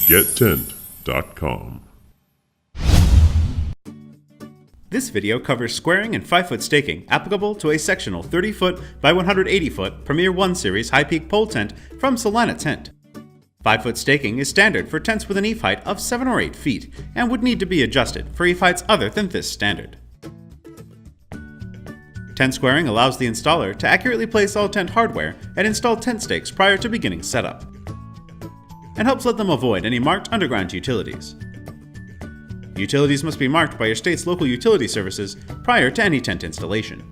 gettent.com. This video covers squaring and 5-foot staking applicable to a sectional 30-foot by 180-foot Premier 1 Series high-peak pole tent from Celina Tent. 5-foot staking is standard for tents with an eave height of 7 or 8 feet and would need to be adjusted for eave heights other than this standard. Tent squaring allows the installer to accurately place all tent hardware and install tent stakes prior to beginning setup, and helps let them avoid any marked underground utilities. Utilities must be marked by your state's local utility services prior to any tent installation.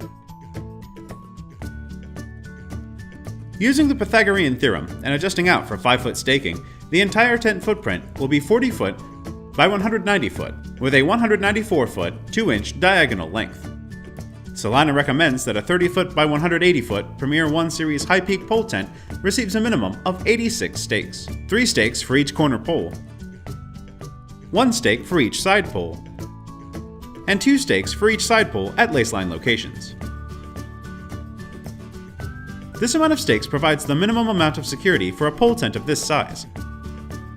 Using the Pythagorean theorem and adjusting out for 5-foot staking, the entire tent footprint will be 40 foot by 190 foot, with a 194 foot 2-inch diagonal length. Celina recommends that a 30 foot by 180 foot Premier 1 Series high peak pole tent receives a minimum of 86 stakes, 3 stakes for each corner pole, 1 stake for each side pole, and 2 stakes for each side pole at laceline locations. This amount of stakes provides the minimum amount of security for a pole tent of this size.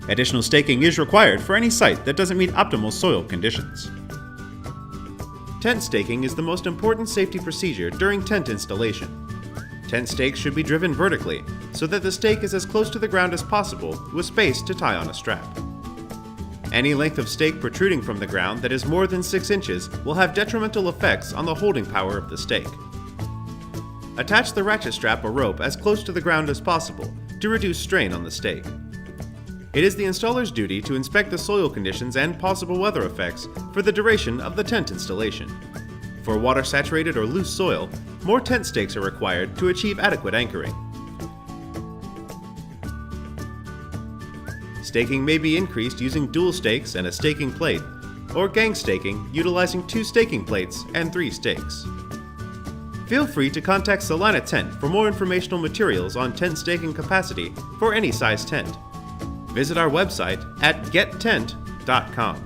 Additional staking is required for any site that doesn't meet optimal soil conditions. Tent staking is the most important safety procedure during tent installation. Tent stakes should be driven vertically so that the stake is as close to the ground as possible with space to tie on a strap. Any length of stake protruding from the ground that is more than 6 inches will have detrimental effects on the holding power of the stake. Attach the ratchet strap or rope as close to the ground as possible to reduce strain on the stake. It is the installer's duty to inspect the soil conditions and possible weather effects for the duration of the tent installation. For water-saturated or loose soil, more tent stakes are required to achieve adequate anchoring. Staking may be increased using dual stakes and a staking plate, or gang staking utilizing 2 staking plates and 3 stakes. Feel free to contact Celina Tent for more informational materials on tent staking capacity for any size tent. Visit our website at gettent.com.